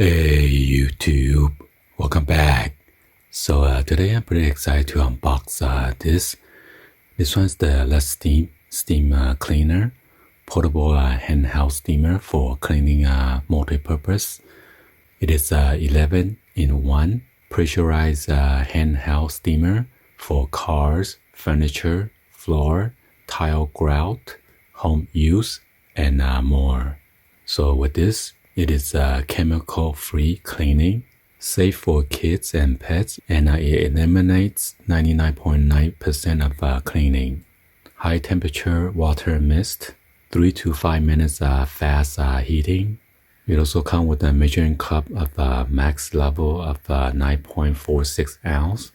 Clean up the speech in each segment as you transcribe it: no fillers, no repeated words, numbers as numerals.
Hey YouTube, welcome back. So today I'm pretty excited to unbox this. This one's the Less Steam Cleaner, portable handheld steamer for cleaning multipurpose. It is 11-in-1 pressurized handheld steamer for cars, furniture, floor, tile grout, home use, and more. So with this, it is chemical-free cleaning, safe for kids and pets, and it eliminates 99.9% of cleaning. High temperature water mist, 3 to 5 minutes fast heating. It also comes with a measuring cup of max level of 9.46 ounce.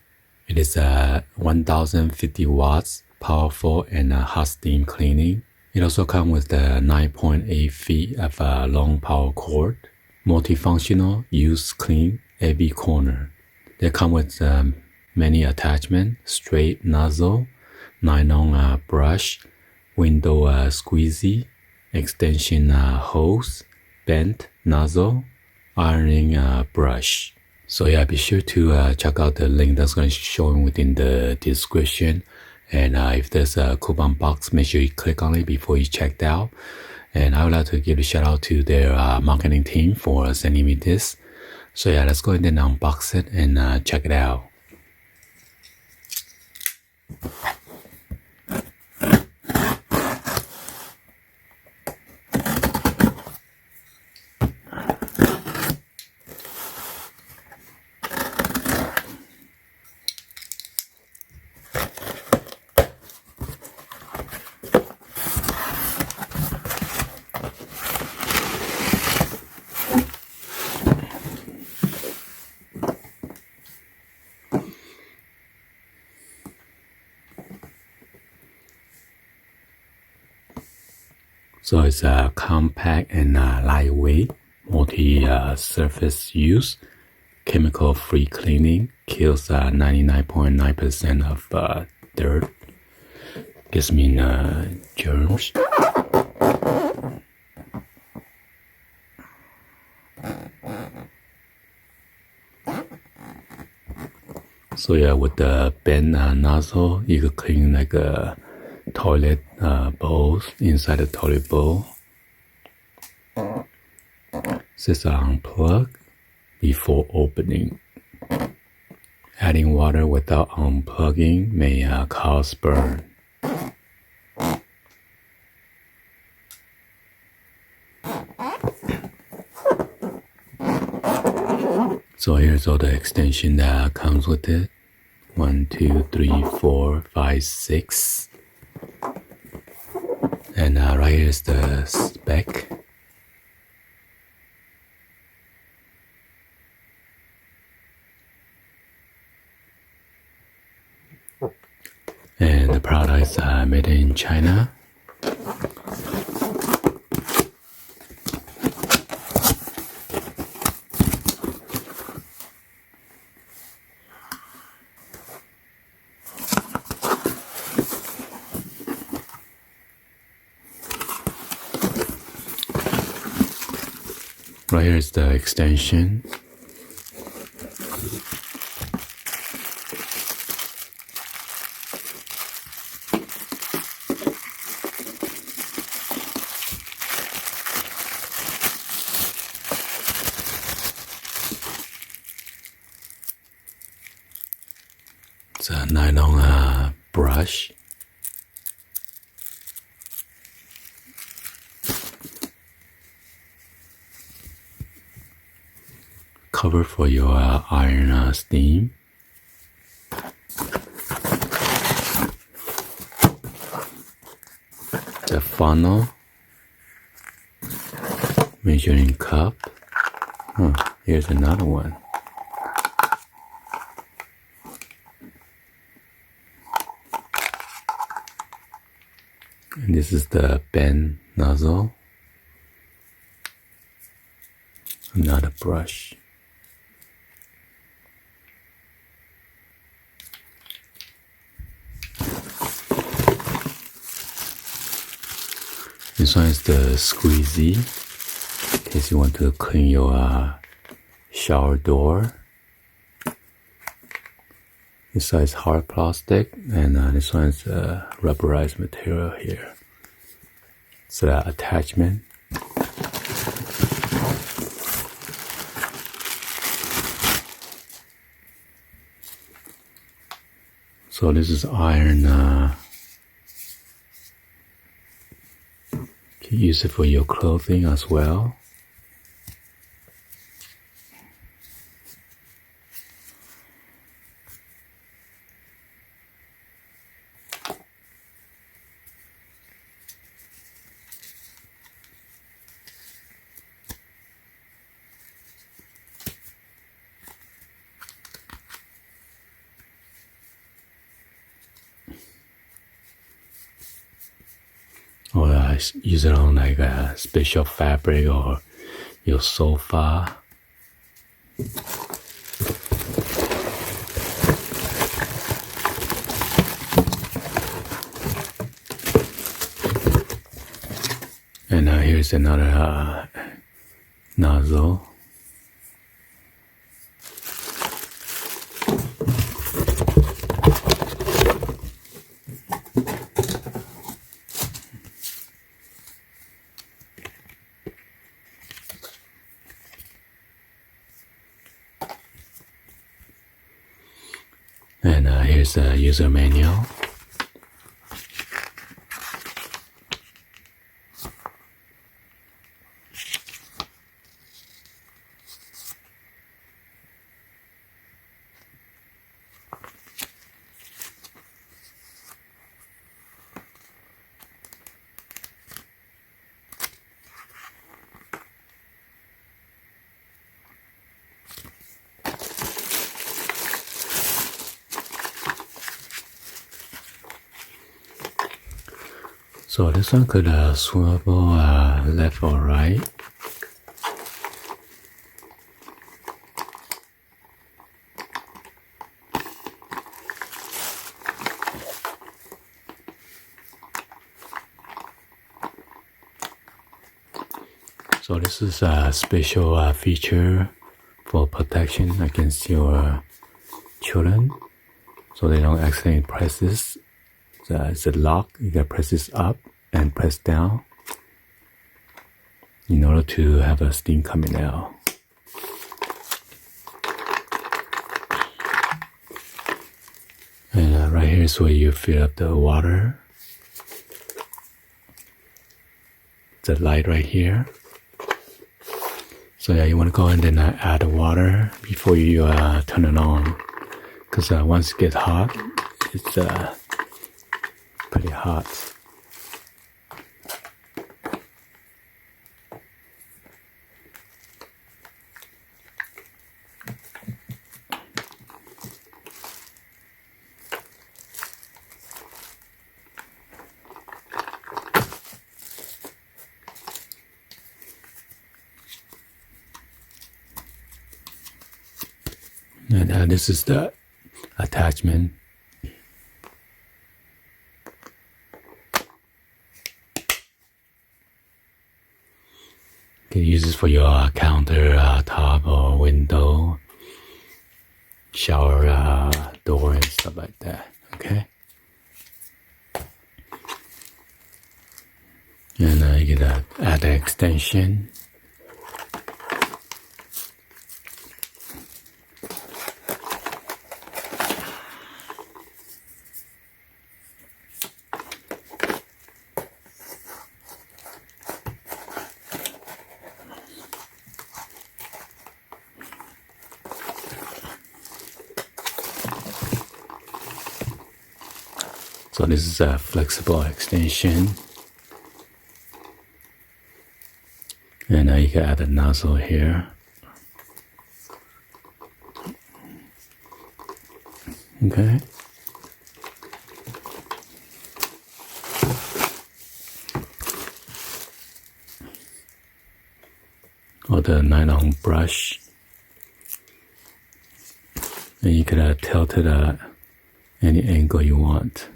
It is 1050 watts, powerful and hot steam cleaning. It also comes with the 9.8 feet of long power cord, multifunctional, use clean every corner. They come with many attachments: straight nozzle, nylon brush, window squeezy, extension hose, bent nozzle, ironing brush. So yeah, be sure to check out the link that's going to show within the description. And if there's a coupon box, make sure you click on it before you check out. And I would like to give a shout out to their marketing team for sending me this. So yeah, let's go ahead and unbox it and check it out. So it's compact and lightweight, multi-surface use, chemical-free cleaning, kills 99.9% of dirt, gives me germs. So yeah, with the bent nozzle, you could clean like a toilet bowls inside the toilet bowl. Says unplug before opening. Adding water without unplugging may cause burn. So here's all the extension that comes with it. 1, 2, 3, 4, 5, 6. And right here is the spec. And the product is made in China. Right here is the extension. It's a nylon brush. Cover for your iron steam. The funnel. Measuring cup. Here's another one. And this is the bend nozzle. Another brush. This one is the squeezy, in case you want to clean your shower door. This side is hard plastic, and this one is rubberized material here. It's an attachment. So this is iron. You can use it for your clothing as well. Or use it on like a special fabric or your sofa. And here's another nozzle. And here's a user manual. So this one could swivel left or right. So this is a special feature for protection against your children, so they don't accidentally press this. It's a lock. You can press this up and press down in order to have a steam coming out. And right here is where you fill up the water. The light right here. So yeah, you want to go and then add the water before you turn it on, because once it gets hot, it's pretty hot. And this is the attachment. You can use this for your counter top or window, shower door and stuff like that. Okay. And you can add an extension. So this is a flexible extension. And you can add a nozzle here. Okay. Or the nylon brush. And you can tilt it at any angle you want.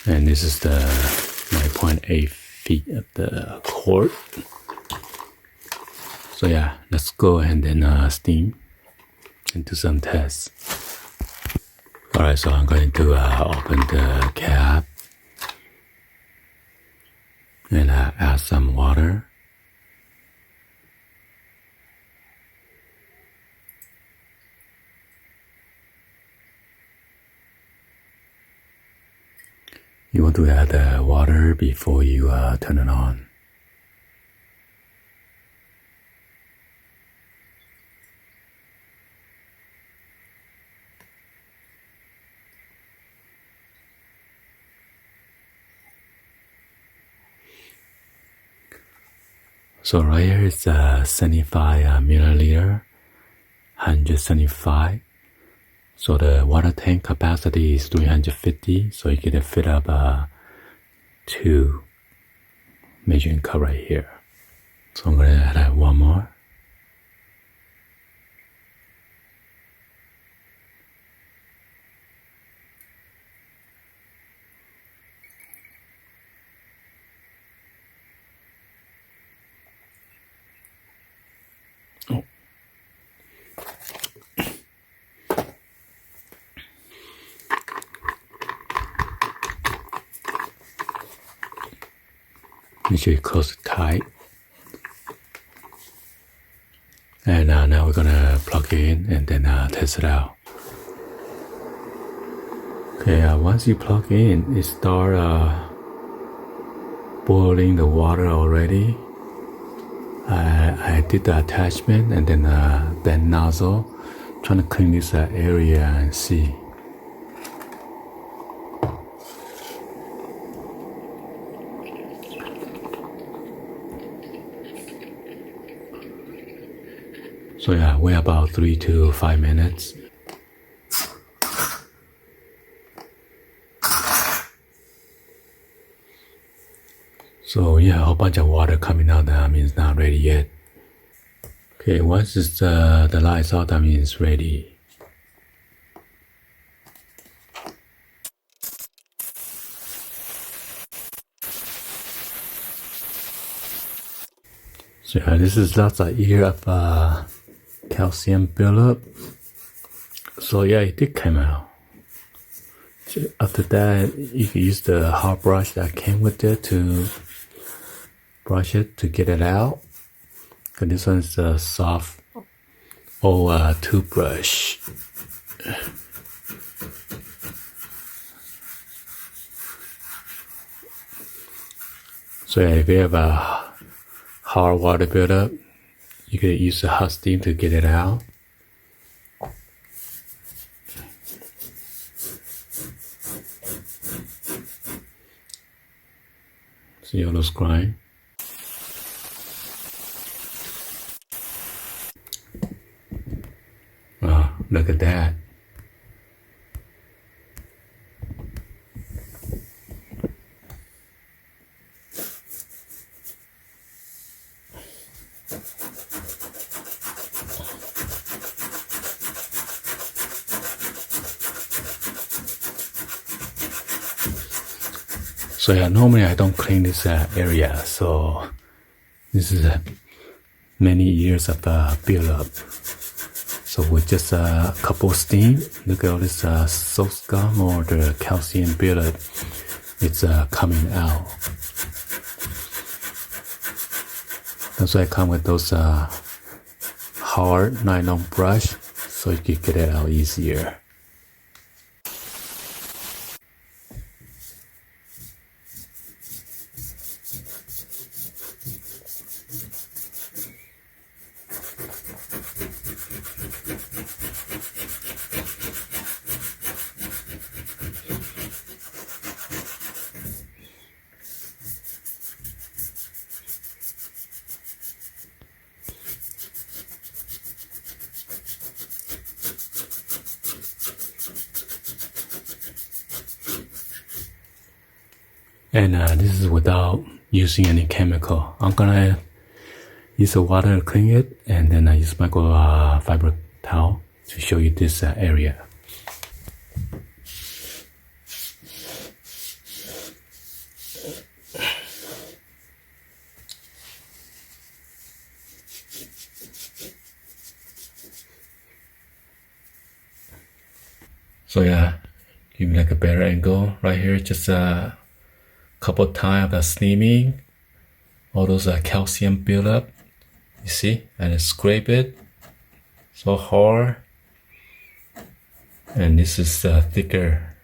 And this is the 9.8 feet of the cord. So yeah, let's go and then steam and do some tests. Alright, so I'm going to open the cap and add some water. You want to add the water before you turn it on. So right here is 75 milliliter, 175. So the water tank capacity is 350, so you can fit up 2 measuring cup right here. So I'm going to add one more. Oh. Make sure you close it tight. And now we're gonna plug it in and then test it out. Okay, once you plug in, it start boiling the water already. I did the attachment and then that nozzle, trying to clean this area and see. So yeah, wait about 3 to 5 minutes. So yeah, a whole bunch of water coming out, that means not ready yet. Okay, once it's, the light's out, that means it's ready. So yeah, this is lots of year of calcium buildup. So yeah, it did come out. So after that, you can use the hard brush that came with it to brush it to get it out. And this one's a soft old toothbrush. So yeah, if you have a hard water buildup, you can use the hot steam to get it out. See all those grime? Wow, look at that. So yeah, normally I don't clean this area, so this is many years of build-up. So with just a couple steam, look at all this soap scum or the calcium build-up, it's coming out. That's why I come with those hard nylon brush, so you can get it out easier. And this is without using any chemical. I'm gonna use the water to clean it, and then I use microfiber towel to show you this area. So yeah, give me like a better angle right here. Just a couple times of steaming. All those calcium buildup. You see, and scrape it so hard. And this is thicker.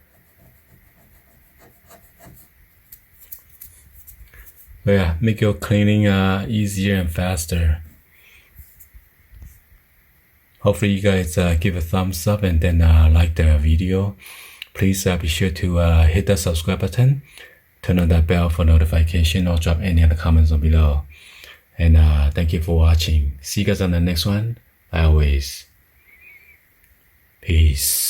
But yeah, make your cleaning easier and faster. Hopefully you guys give a thumbs up and then like the video. Please be sure to hit the subscribe button, turn on that bell for notification, or drop any other comments on below. And thank you for watching. See you guys on the next one. Always. Peace.